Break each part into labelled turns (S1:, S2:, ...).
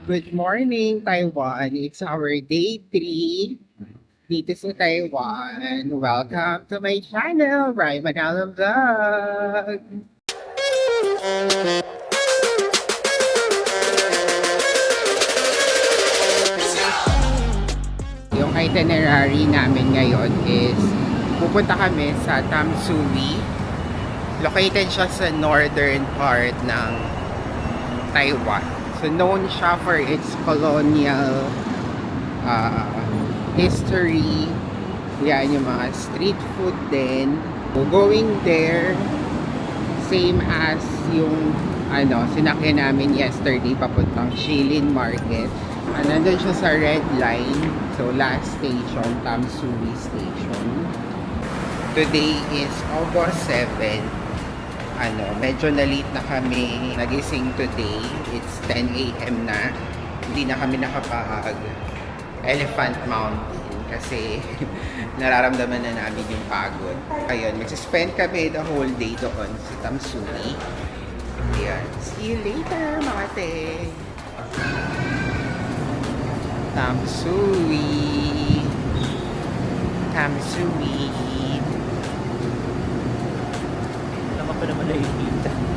S1: Good morning, Taiwan. It's our day 3 dito sa Taiwan. Welcome to my channel, Rai Manalo Vlog. Yung itinerary namin ngayon is pupunta kami sa Tamsui. Located siya sa northern part ng Taiwan. So known siya for its colonial history. Yan yung mga street food din. So going there, same as yung sinakyan namin yesterday papuntang Shilin Market. Nandun siya sa red line. So last station, Tamsui Station. Today is August 7. Medyo na-late na kami nagising today. It's 10 a.m. na. Hindi na kami nakapag Elephant Mountain kasi nararamdaman na namin yung pagod. Ayun, magsispend kami the whole day doon sa Tamsui. Ayan. See you later, mga te! Tamsui! Tamsui!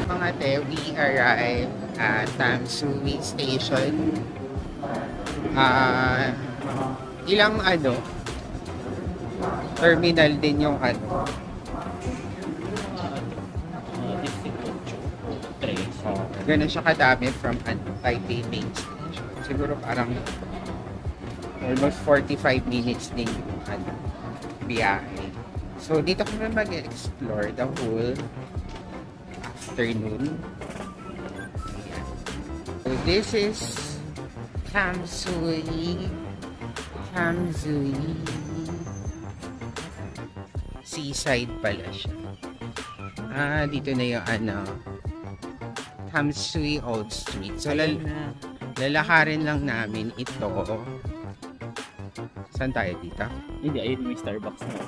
S1: Mga te, we arrived at Tamsui Station. Ilang terminal din yung ganun siya kadami from Taipei Main Station. Siguro parang almost 45 minutes din yung biyahe. So dito kami mag-explore the whole afternoon. So this is Tamsui. Seaside pala siya. Dito na yung Tamsui Old Street. So lalakarin lang namin ito. Saan tayo dito?
S2: Hindi, ayun may Starbucks na.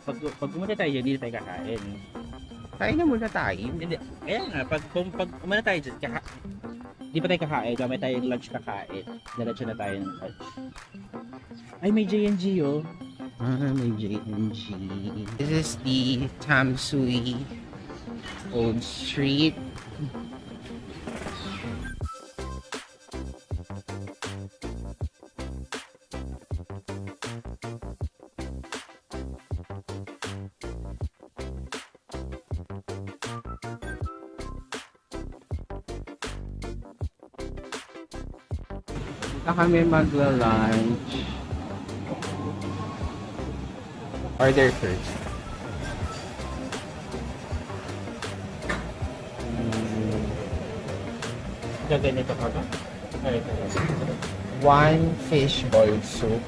S2: pag pumunta tayo dyan, hindi tayo kakain.
S1: Tayo na muna tayo.
S2: Hindi, kaya nga, pag umana tayo dyan, hindi pa tayo kakain, kaya may tayong lunch kakain. Diretso na tayo ng lunch. Ay, may J&G oh.
S1: May J&G. This is the Tamsui Old Street. Dito kami magla-lunch. Order first.
S2: Gaganito ka ba? Ay, ito.
S1: One fishball soup.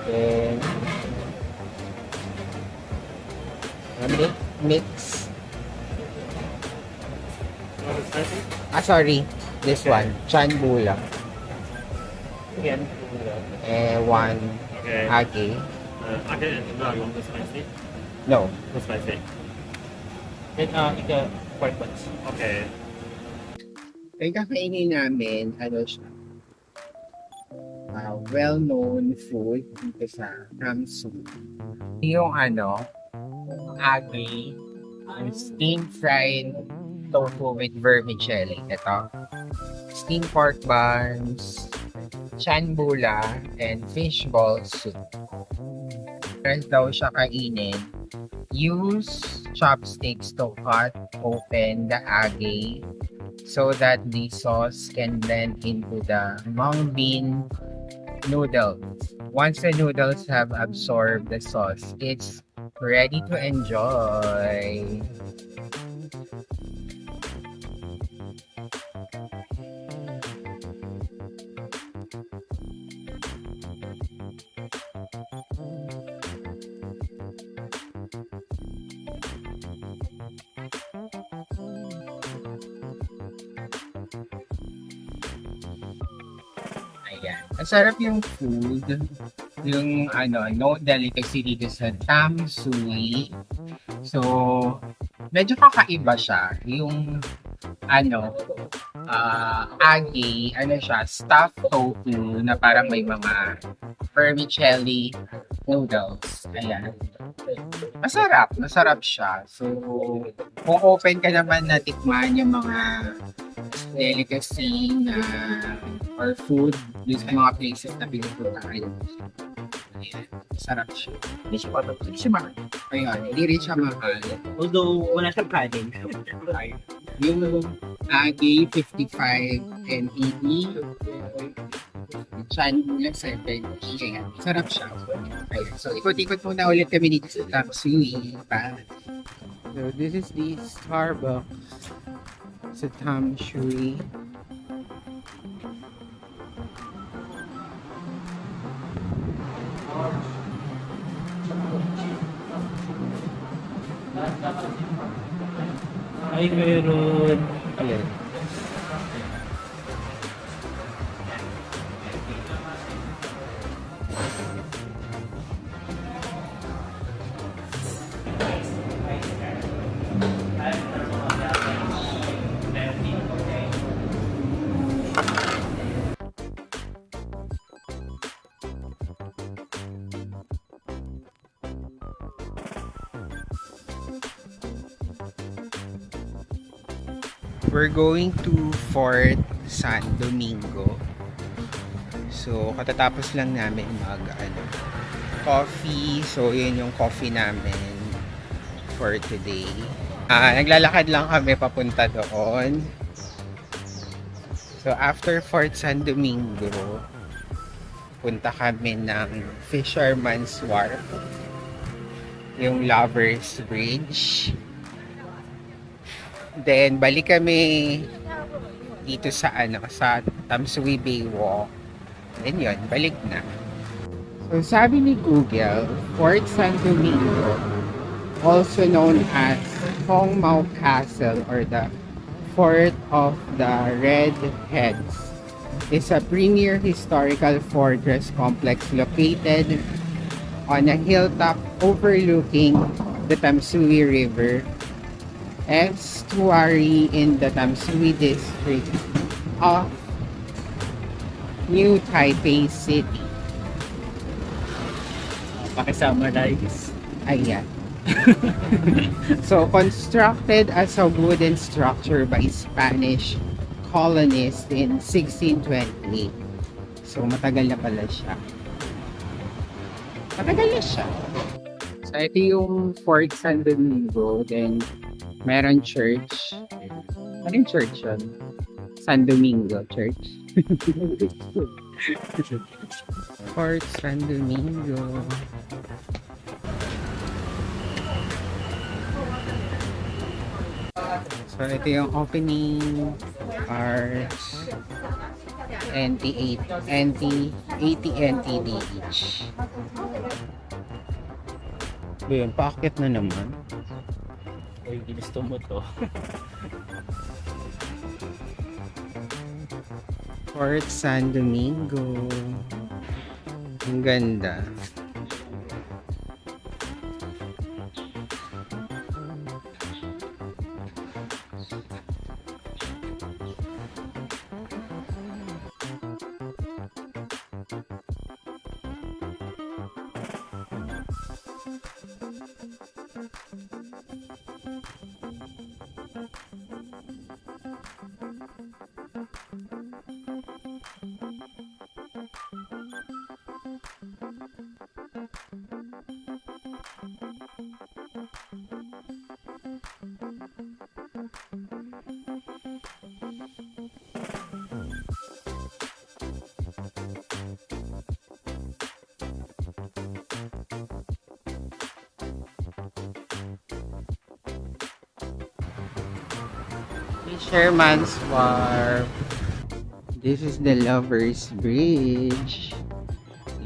S1: Then mix. Sorry. This one. Chan Bula.
S2: Again.
S1: One
S2: Okay.
S1: age.
S2: Okay, and you want the spicy?
S1: No.
S2: The spicy. Then, ika, pork buns. Okay.
S1: Yung kakainin namin, siya, well-known food dito sa Tamsui. Yung agi, yung steam-fried tofu with vermicelli. Ito. Steamed pork buns, chan bula, and fishball soup. Meron daw siya kainin. Use chopsticks to cut open the agi so that the sauce can blend into the mung bean noodles. Once the noodles have absorbed the sauce, it's ready to enjoy. Ayan. Ang sarap yung food. Yung known delicacy dito sa Tamsui. So, medyo kakaiba siya. Yung agi, siya, stuffed tofu na parang may mga vermicelli noodles. Ayan. Masarap siya. So, kung open ka naman na tikman yung mga delicacy na or food dun sa mga places na pinupuntahan. Ayan. Masarap siya.
S2: Hindi siya pato. Hindi siya mahal.
S1: Ayun, hindi rin siya mahal.
S2: Although, wala siyang kanin.
S1: Yung agi 55 NED, chan lang 7. Ayan, sarap siya. Ayan, so ikot-ikot muna ulit kami dito sa Tam Sui. So this is the Starbucks sa Tam Sui.
S2: Ay, meron.
S1: Ayan. We're going to Fort San Domingo. So, katatapos lang namin coffee. So, yun yung coffee namin for today. Naglalakad lang kami papunta doon. So, after Fort San Domingo, punta kami ng Fisherman's Wharf. Yung Lover's Bridge. Then, balik kami dito sa sa Tam Sui Bay Walk. Then yun, balik na. So, sabi ni Google, Fort San Domingo, also known as Hong Mau Castle or the Fort of the Red Heads, is a premier historical fortress complex located on a hilltop overlooking the Tam Sui River estuary in the Tam Sui district of New Taipei City.
S2: Pakisummarize.
S1: Ayan. So, constructed as a wooden structure by Spanish colonists in 1628. So, matagal na pala siya. So, ito yung Fort San Domingo. Then, meron church. Ano yung church yun? San Domingo Church. Fort San Domingo. So, ito yung opening hours. AT&T Ba yun, paakyat na naman.
S2: Uy, ginusto mo to.
S1: Fort San Domingo. Ang ganda. Fisherman's Wharf. This is the Lover's Bridge.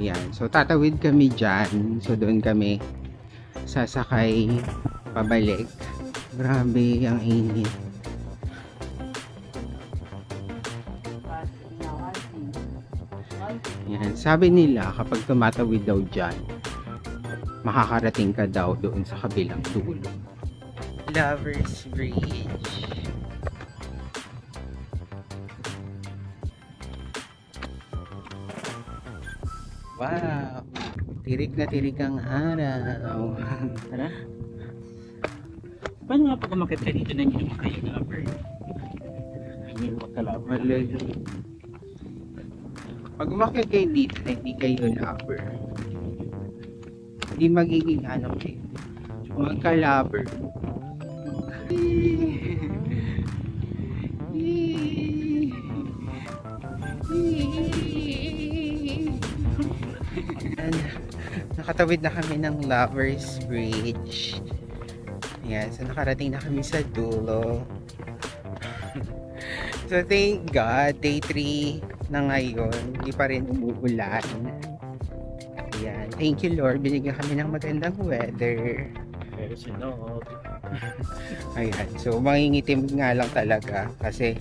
S1: Yan. So, tatawid kami dyan. So, doon kami sasakay pabalik. Grabe, ang init. Yan. Sabi nila, kapag tumatawid daw dyan, makakarating ka daw doon sa kabilang dulo. Lover's Bridge. Wow! Tirik na tirik ang araw.
S2: Ano? Paano nga pag umakit ka dito na hindi mo kayo lover? Hindi mo magka-lover.
S1: Malay. Pag umakyat kayo dito na hindi kayo lover, hindi magiging ano kayo. Magka-lover. Nakatawid na kami ng Lovers Bridge. Yan, so nakarating na kami sa dulo. So thank God, day 3 na ngayon, hindi pa rin umuulan. Ayan, thank you Lord, binigyan kami ng magandang weather.
S2: Pero sinog.
S1: Ayan, so mangingitim nga lang talaga kasi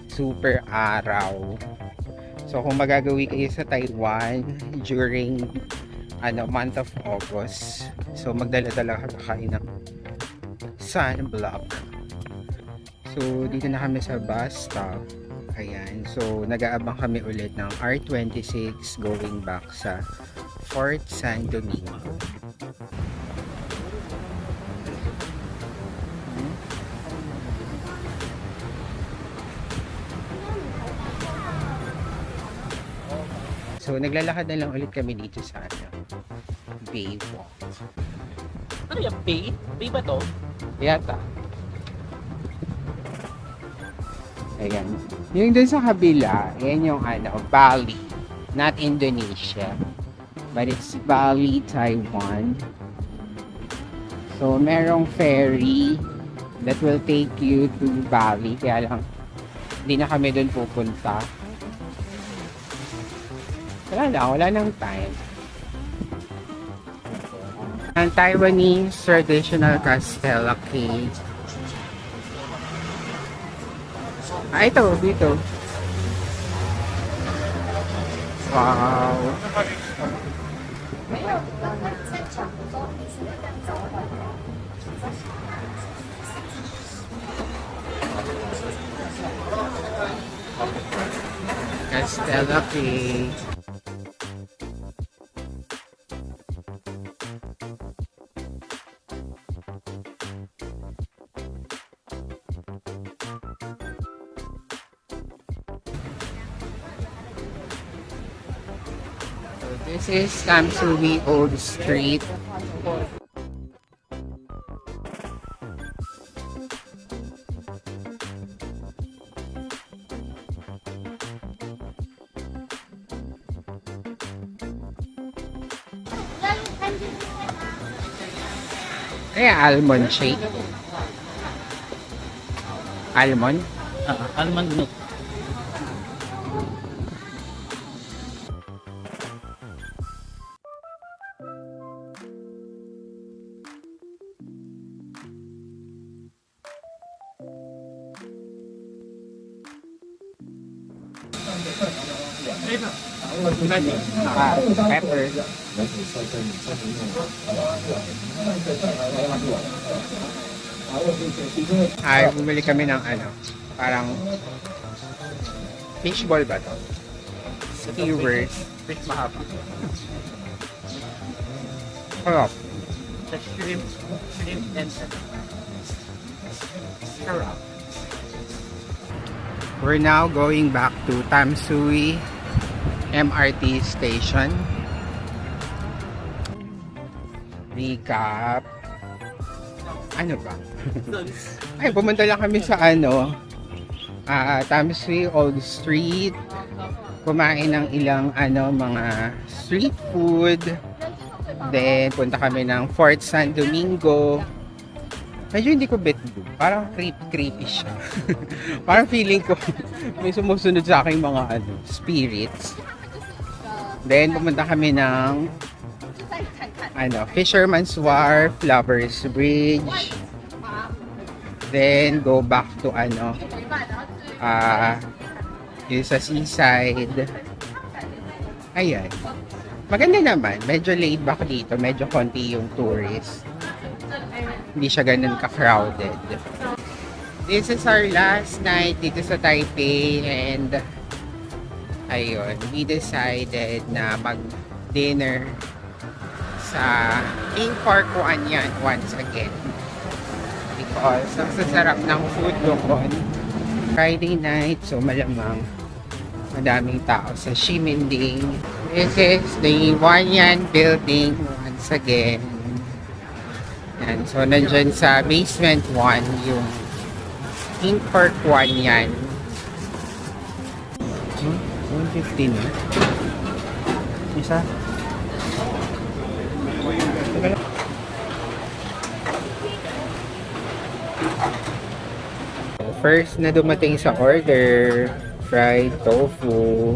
S1: super araw. So kung magagawi kayo sa Taiwan during month of August, so magdala-dala kayo ng sunblock. So dito na kami sa bus stop. Ayan, so nag-aabang kami ulit ng R26 going back sa Fort San Domingo. So naglalakad na lang ulit kami dito sa Baywalk.
S2: Ano yung Bay? Bay ba to?
S1: Yata. Ayan. Yung dun sa kabila, yan yung Bali. Not Indonesia. But it's Bali, Taiwan. So, merong ferry that will take you to Bali. Kaya lang, hindi na kami dun pupunta. Wala nang time. Ang Taiwanese traditional Castella cake. Ito, dito. Wow. Castella cake. This is Kamsui Old Street. Almond shake. Almond?
S2: Almond milk.
S1: Pepper. Bumili kami ng parang fishball ba to? Skewers.
S2: Fish mahaba.
S1: Sarap.
S2: The shrimp and sarap.
S1: We're now going back to Tamsui MRT station. Recap. Ano ba? Ay, pumunta lang kami sa Tamsui Old Street. Kumain ng ilang mga street food. Then, punta kami ng Fort San Domingo. Medyo hindi ko bet do. Parang creepy siya. Parang feeling ko may sumusunod sa aking mga spirits. Then, pumunta kami ng Fisherman's Wharf, Lovers Bridge. Then, go back to yung sa seaside. Ayan. Maganda naman. Medyo laid back dito. Medyo konti yung tourist. Hindi siya ganun ka-crowded. This is our last night dito sa Taipei and ayun, we decided na dinner sa King Park 1 yan once again. Because ang sasarap ng food doon. Friday night, so malamang madaming tao sa Ximending. This is the Wanyan building once again. Yan, so nandyan sa basement 1 yung King Park 1 yan. 150 na.
S2: Isa?
S1: First na dumating sa order, fried tofu.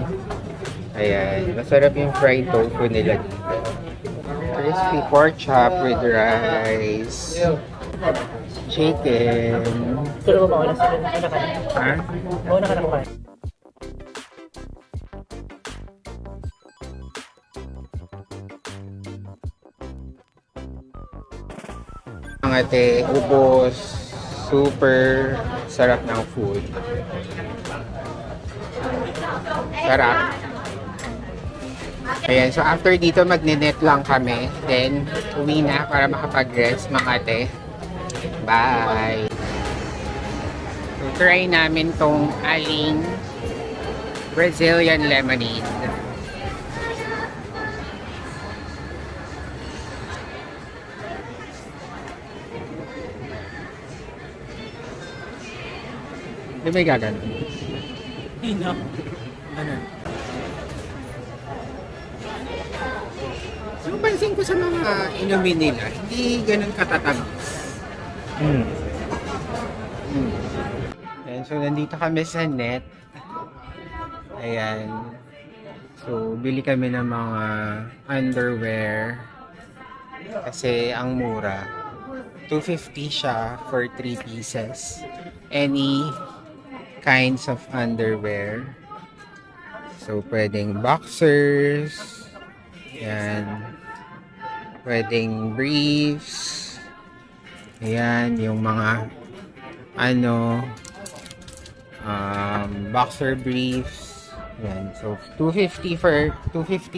S1: Ayan, masarap yung fried tofu nila dito. Crispy pork chop with rice. Chicken.
S2: Pero ba ako na
S1: Ha?
S2: Oo, nakakain.
S1: Ang ate, ubos. Super sarap ng food. Sarap. Ayan, so after dito magninet lang kami. Then, uwi na para makapag-rest mga ate. Bye! So, try namin tong aling Brazilian lemonade. Di ba gagano?
S2: Hindi na. Ano?
S1: So, pansin ko sa mga inumin nila, hindi ganun katatamis. Ayan, so nandito kami sa net. Ayan. So, bili kami ng mga underwear. Kasi ang mura. 250 siya for 3 pieces. Any kinds of underwear. So, pwedeng boxers. Ayan. Pwedeng briefs. Ayan, yung mga boxer briefs. Ayan. So, 250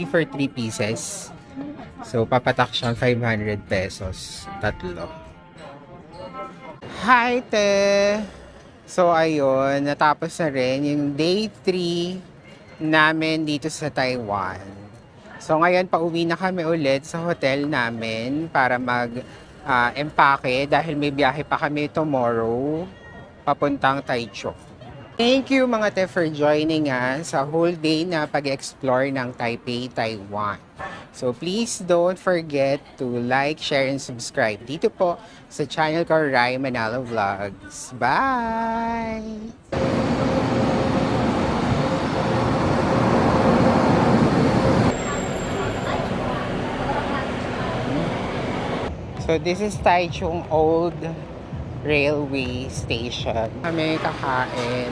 S1: for 3 pieces. So, papatak siyang 500 pesos. Tatlo. Hi, te! So, ayun. Natapos na rin yung day 3 namin dito sa Taiwan. So, ngayon, pauwi na kami ulit sa hotel namin para empake dahil may biyahe pa kami tomorrow papuntang Taichung. Thank you mga te for joining us sa whole day na pag-explore ng Taipei, Taiwan. So please don't forget to like, share, and subscribe dito po sa channel ko, Rai Manalo Vlogs. Bye! So this is Taichung Old Railway Station. Kami kakain.